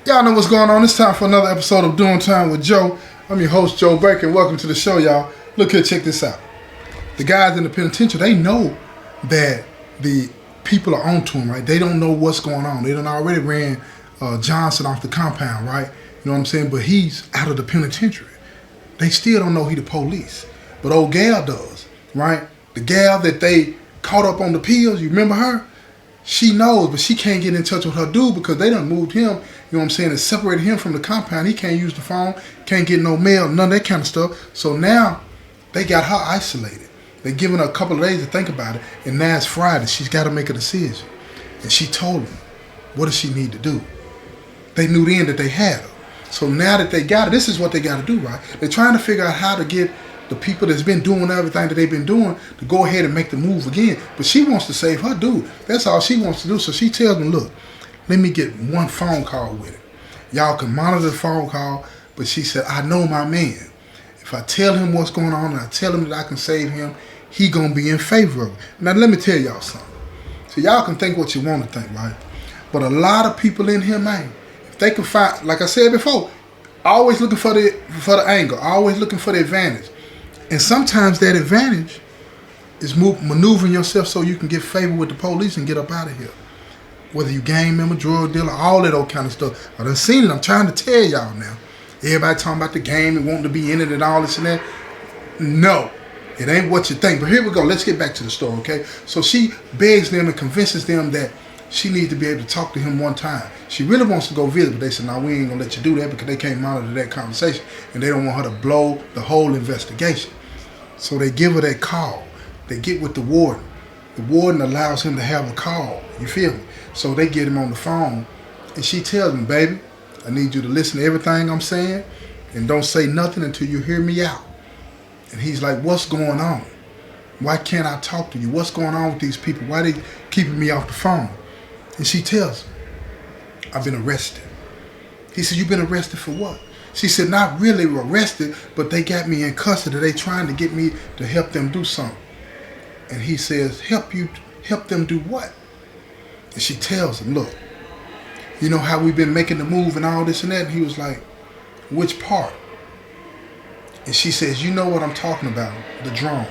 Y'all know what's going on. It's time for another episode of Doing Time with Joe. I'm your host, Joe Baker, and welcome to the show, y'all. Look here, check this out. The guys in the penitentiary, they know that the people are on to them, right? They don't know what's going on. They done already ran Johnson off the compound, right? You know what I'm saying? But he's out of the penitentiary. They still don't know he the police. But old gal does, right? The gal that they caught up on the pills, you remember her? She knows, but she can't get in touch with her dude because they done moved him, you know what I'm saying, and separated him from the compound. He can't use the phone, can't get no mail, none of that kind of stuff. So now they got her isolated. They're giving her a couple of days to think about it, and now it's Friday. She's got to make a decision. And she told them, what does she need to do? They knew then that they had her. So now that they got her, this is what they got to do, right? They're trying to figure out how to get the people that's been doing everything that they've been doing to go ahead and make the move again. But she wants to save her dude. That's all she wants to do. So she tells them, look, let me get one phone call with him. Y'all can monitor the phone call. But she said, I know my man. If I tell him what's going on and I tell him that I can save him, he going to be in favor of it. Now, let me tell y'all something. So y'all can think what you want to think, right? But a lot of people in here, man, if they can find, like I said before, always looking for the angle, always looking for the advantage. And sometimes that advantage is maneuvering yourself so you can get favor with the police and get up out of here. Whether you gang member, drug dealer, all that old kind of stuff. I done seen it. I'm trying to tell y'all now. Everybody talking about the game and wanting to be in it and all this and that. No, it ain't what you think. But here we go. Let's get back to the story, okay? So she begs them and convinces them that she needs to be able to talk to him one time. She really wants to go visit, but they said, no, we ain't going to let you do that because they can't monitor that conversation. And they don't want her to blow the whole investigation. So they give her that call. They get with the warden. The warden allows him to have a call. You feel me? So they get him on the phone. And she tells him, baby, I need you to listen to everything I'm saying and don't say nothing until you hear me out. And he's like, what's going on? Why can't I talk to you? What's going on with these people? Why they keeping me off the phone? And she tells him, I've been arrested. He said, you've been arrested for what? She said, not really arrested, but they got me in custody. They trying to get me to help them do something. And he says, help them do what? And she tells him, look, you know how we've been making the move and all this and that? And he was like, which part? And she says, you know what I'm talking about, the drone.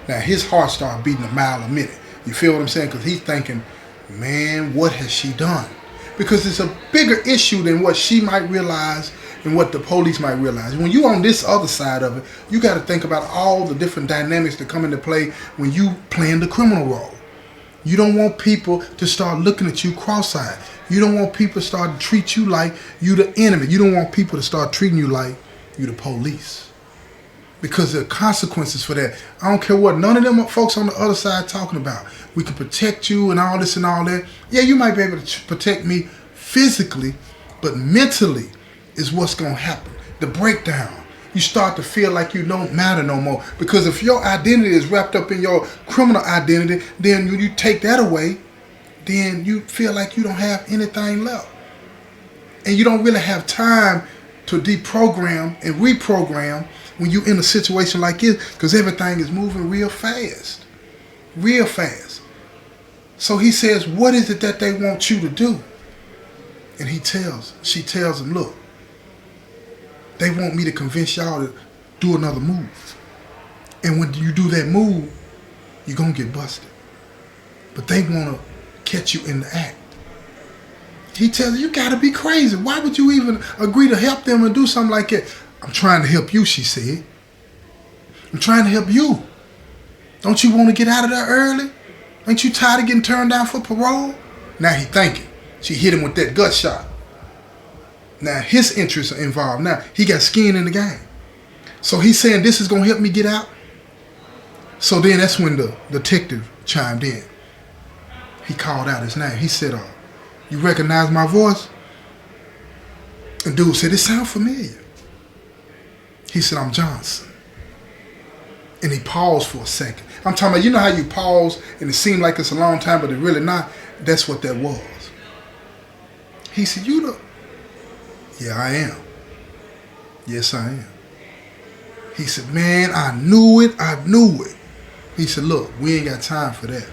Now his heart started beating a mile a minute. You feel what I'm saying? Because he's thinking, man, what has she done? Because it's a bigger issue than what she might realize and what the police might realize. When you on this other side of it, you got to think about all the different dynamics that come into play when you playing the criminal role. You don't want people to start looking at you cross-eyed. You don't want people to start to treat you like you the enemy. You don't want people to start treating you like you the police. Because there are consequences for that. I don't care what none of them folks on the other side talking about. We can protect you and all this and all that. Yeah, you might be able to protect me physically, but mentally is what's going to happen. The breakdown. You start to feel like you don't matter no more. Because if your identity is wrapped up in your criminal identity, then when you take that away, then you feel like you don't have anything left. And you don't really have time to deprogram and reprogram when you're in a situation like this, because everything is moving real fast. Real fast. So he says, what is it that they want you to do? And she tells him, look, they want me to convince y'all to do another move. And when you do that move, you're going to get busted. But they want to catch you in the act. He tells her, you got to be crazy. Why would you even agree to help them and do something like that? I'm trying to help you, she said. I'm trying to help you. Don't you want to get out of there early? Ain't you tired of getting turned down for parole? Now he thinking. She hit him with that gut shot. Now his interests are involved. Now he got skin in the game. So he's saying this is going to help me get out. So then that's when the detective chimed in. He called out his name. He said, you recognize my voice? And dude said, it sounds familiar. He said, I'm Johnson. And he paused for a second. I'm talking about, you know how you pause and it seemed like it's a long time, but it's really not? That's what that was. He said, you the... Yeah, I am. Yes, I am. He said, man, I knew it. He said, look, we ain't got time for that.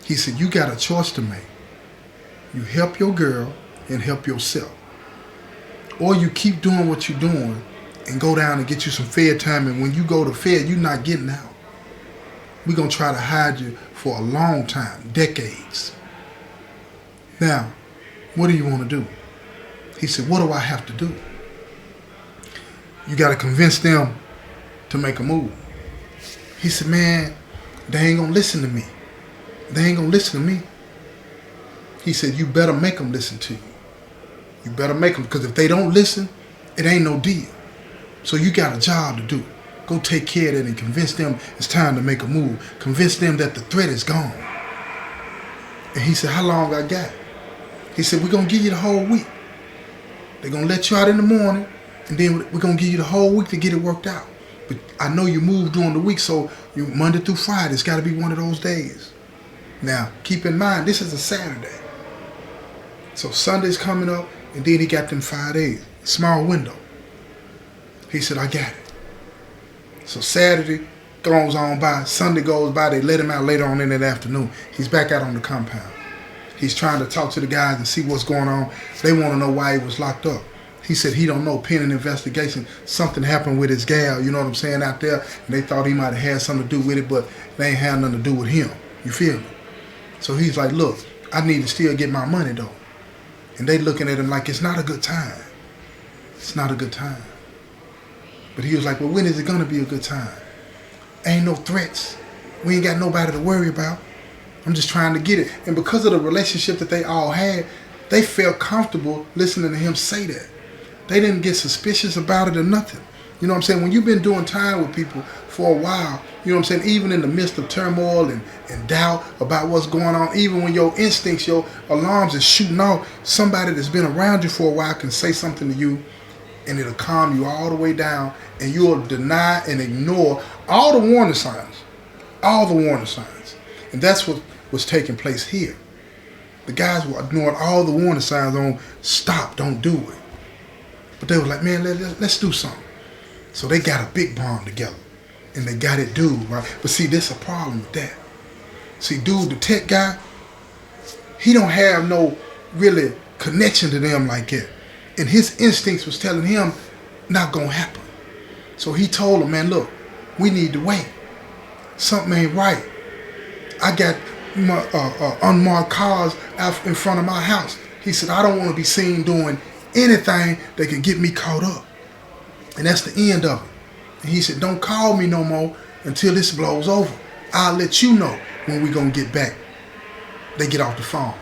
He said, you got a choice to make. You help your girl and help yourself. Or you keep doing what you're doing and go down and get you some Fed time, and when you go to Fed, you're not getting out. We're going to try to hide you for a long time, decades. Now, what do you want to do? He said, what do I have to do? You got to convince them to make a move. He said, man, they ain't going to listen to me. They ain't going to listen to me. He said, you better make them listen to you. You better make them, because if they don't listen, it ain't no deal. So you got a job to do. Go take care of that and convince them it's time to make a move. Convince them that the threat is gone. And he said, how long I got? He said, we're going to give you the whole week. They're going to let you out in the morning, and then we're going to give you the whole week to get it worked out. But I know you move during the week, so you Monday through Friday, it's got to be one of those days. Now, keep in mind, this is a Saturday. So Sunday's coming up, and then he got them 5 days. Small window. He said, I got it. So Saturday goes on by, Sunday goes by, they let him out later on in that afternoon. He's back out on the compound. He's trying to talk to the guys and see what's going on. They want to know why he was locked up. He said he don't know, pending investigation. Something happened with his gal, you know what I'm saying, out there. And they thought he might have had something to do with it, but they ain't had nothing to do with him. You feel me? So he's like, look, I need to still get my money though. And they looking at him like it's not a good time. It's not a good time. But he was like, well, when is it going to be a good time? Ain't no threats. We ain't got nobody to worry about. I'm just trying to get it. And because of the relationship that they all had, they felt comfortable listening to him say that. They didn't get suspicious about it or nothing. You know what I'm saying? When you've been doing time with people for a while, you know what I'm saying, even in the midst of turmoil and doubt about what's going on, even when your instincts, your alarms is shooting off, somebody that's been around you for a while can say something to you and it'll calm you all the way down, and you'll deny and ignore all the warning signs. All the warning signs. And that's what was taking place here. The guys were ignoring all the warning signs on stop, don't do it. But they were like, man, let's do something. So they got a big bomb together. And they got it dude, right? But see, there's a problem with that. See, dude, the tech guy, he don't have no really connection to them like that. And his instincts was telling him not gonna happen. So he told him, man, look, we need to wait. Something ain't right. I got my unmarked cars out in front of my house. He said, I don't want to be seen doing anything that can get me caught up. And that's the end of it. And he said, don't call me no more until this blows over. I'll let you know when we're going to get back. They get off the phone.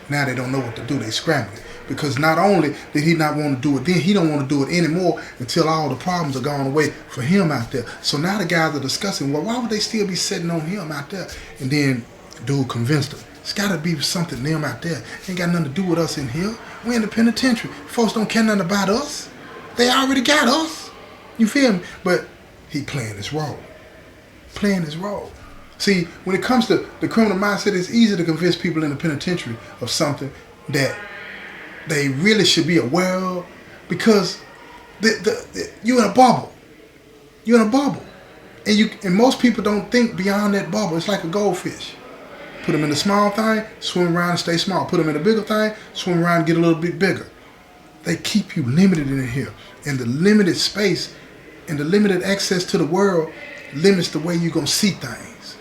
Now they don't know what to do. They scrambling. Because not only did he not want to do it then, he don't want to do it anymore until all the problems are gone away for him out there. So now the guys are discussing, well, why would they still be sitting on him out there? And then dude convinced him, it's got to be something them out there. Ain't got nothing to do with us in here. We in the penitentiary. Folks don't care nothing about us. They already got us. You feel me? But he playing his role. Playing his role. See, when it comes to the criminal mindset, it's easy to convince people in the penitentiary of something that they really should be aware of, because you're in a bubble. You're in a bubble. And most people don't think beyond that bubble. It's like a goldfish. Put them in the small thing, swim around and stay small. Put them in the bigger thing, swim around and get a little bit bigger. They keep you limited in here. And the limited space and the limited access to the world limits the way you're going to see things.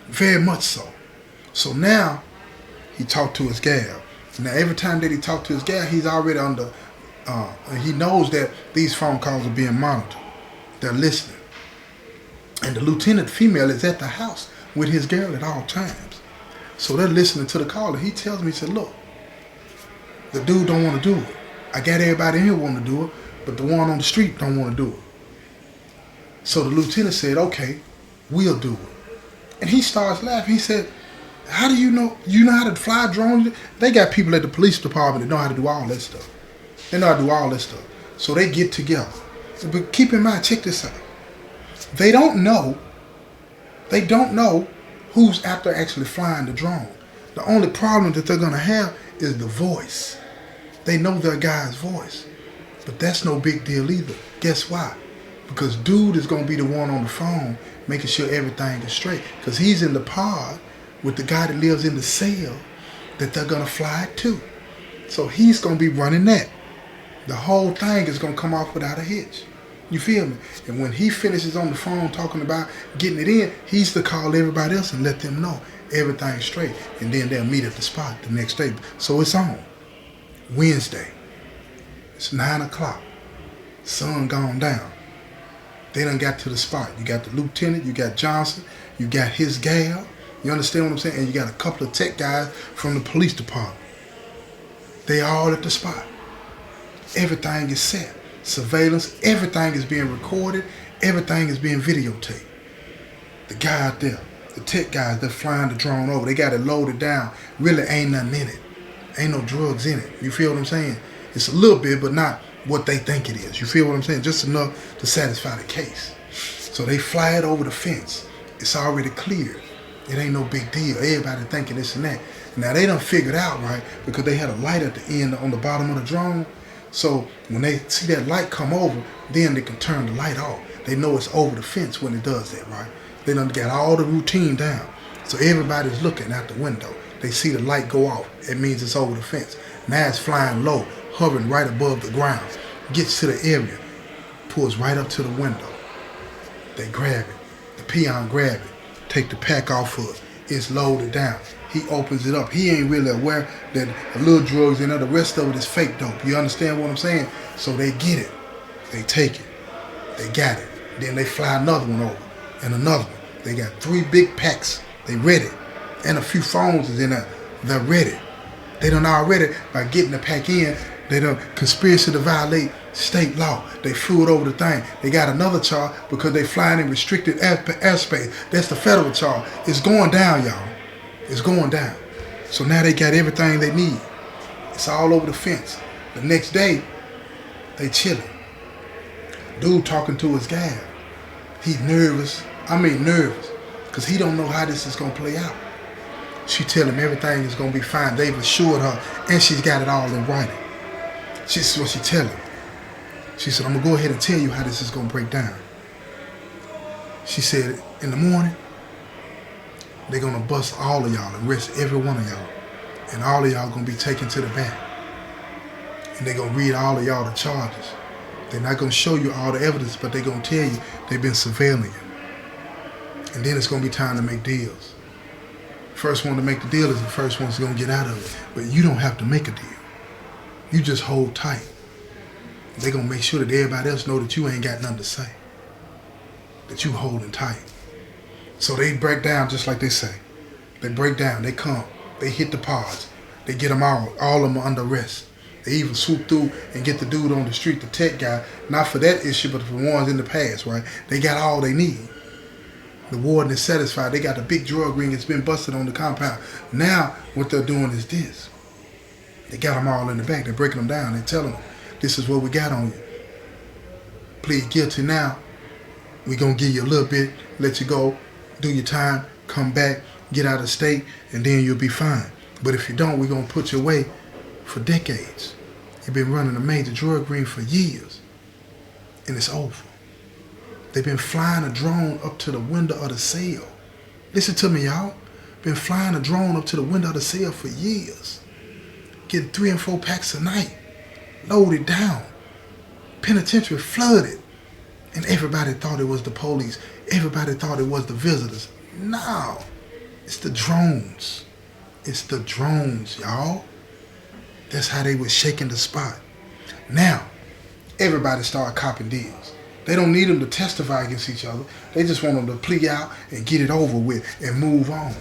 Very much so. So now, he talked to his gal. Now, every time that he talked to his gal, he's already under, he knows that these phone calls are being monitored. They're listening. And the lieutenant female is at the house with his girl at all times. So they're listening to the call. And he tells me, he said, look, the dude don't want to do it. I got everybody in here want to do it, but the one on the street don't want to do it. So the lieutenant said, okay, we'll do it. And he starts laughing. He said, how do you know? You know how to fly drones? They got people at the police department that know how to do all that stuff. They know how to do all that stuff. So they get together. But keep in mind, check this out. They don't know who's out there actually flying the drone. The only problem that they're going to have is the voice. They know their guy's voice. But that's no big deal either. Guess why? Because dude is going to be the one on the phone making sure everything is straight. Because he's in the pod with the guy that lives in the cell that they're going to fly to. So he's going to be running that. The whole thing is going to come off without a hitch. You feel me? And when he finishes on the phone talking about getting it in, he's to call everybody else and let them know everything's straight. And then they'll meet at the spot the next day. So it's on. Wednesday. It's 9 o'clock. Sun gone down. They done got to the spot. You got the lieutenant, you got Johnson, you got his gal. You understand what I'm saying? And you got a couple of tech guys from the police department. They all at the spot. Everything is set. Surveillance, everything is being recorded, everything is being videotaped. The guy out there, the tech guys, they're flying the drone over. They got it loaded down. Really ain't nothing in it. Ain't no drugs in it. You feel what I'm saying? It's a little bit, but not what they think it is. You feel what I'm saying? Just enough to satisfy the case. So they fly it over the fence. It's already cleared. It ain't no big deal. Everybody thinking this and that. Now they done figured out, right, because they had a light at the end on the bottom of the drone. So when they see that light come over, then they can turn the light off. They know it's over the fence when it does that, right? They done got all the routine down. So everybody's looking out the window. They see the light go off. It means it's over the fence. Now it's flying low, hovering right above the ground. Gets to the area, pulls right up to the window. They grab it. The peon grab it. Take the pack off of it. It's loaded down. He opens it up. He ain't really aware that a little drugs in there. The rest of it is fake dope. You understand what I'm saying? So they get it. They take it. They got it. Then they fly another one over and another one. They got 3 big packs. They ready. And a few phones is in there. They're ready. They done already, by getting the pack in, they done conspiracy to violate state law. They flew it over the thing. They got another charge because they flying in restricted airspace. That's the federal charge. It's going down, y'all. It's going down. So now they got everything they need. It's all over the fence. The next day, they chilling. Dude talking to his gal. He nervous. Nervous. Because he don't know how this is going to play out. She tell him everything is going to be fine. They've assured her. And she's got it all in writing. This is what she tell him. She said, I'm going to go ahead and tell you how this is going to break down. She said, in the morning, they're going to bust all of y'all and arrest every one of y'all. And all of y'all going to be taken to the back. And they're going to read all of y'all the charges. They're not going to show you all the evidence, but they're going to tell you they've been surveilling you. And then it's going to be time to make deals. First one to make the deal is the first one's going to get out of it. But you don't have to make a deal. You just hold tight. They're going to make sure that everybody else know that you ain't got nothing to say. That you holding tight. So they break down just like they say. They break down, they come, they hit the pods. They get them all of them are under arrest. They even swoop through and get the dude on the street, the tech guy, not for that issue, but for ones in the past, right? They got all they need. The warden is satisfied. They got the big drug ring that's been busted on the compound. Now, what they're doing is this. They got them all in the back. They're breaking them down. They're telling them, this is what we got on you. Plead guilty now. We're going to give you a little bit, let you go, do your time, come back, get out of state, and then you'll be fine. But if you don't, we're going to put you away for decades. You've been running a major drug ring for years, and it's over. They've been flying a drone up to the window of the cell. Listen to me, y'all. Been flying a drone up to the window of the cell for years. Getting 3 and 4 packs a night. Loaded down. Penitentiary flooded. And everybody thought it was the police. Everybody thought it was the visitors. No. It's the drones. It's the drones, y'all. That's how they was shaking the spot. Now, everybody started copping deals. They don't need them to testify against each other. They just want them to plea out and get it over with and move on.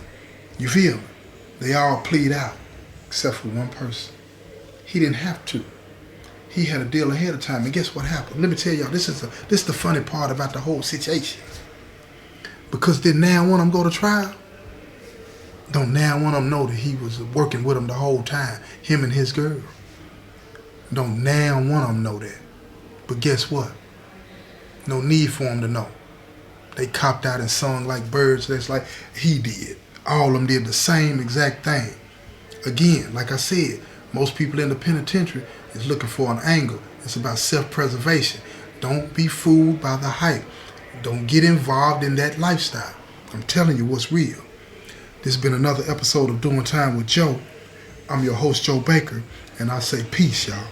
You feel me? They all plead out, except for one person. He didn't have to. He had a deal ahead of time, and guess what happened? Let me tell y'all, this is the funny part about the whole situation. Because did now one of them go to trial? Don't now one of them know that he was working with him the whole time, him and his girl? Don't now one of them know that. But guess what? No need for them to know. They copped out and sung like birds. That's like he did. All of them did the same exact thing. Again, like I said, most people in the penitentiary is looking for an angle. It's about self-preservation. Don't be fooled by the hype. Don't get involved in that lifestyle. I'm telling you what's real. This has been another episode of Doing Time with Joe. I'm your host, Joe Baker, And I say peace, y'all.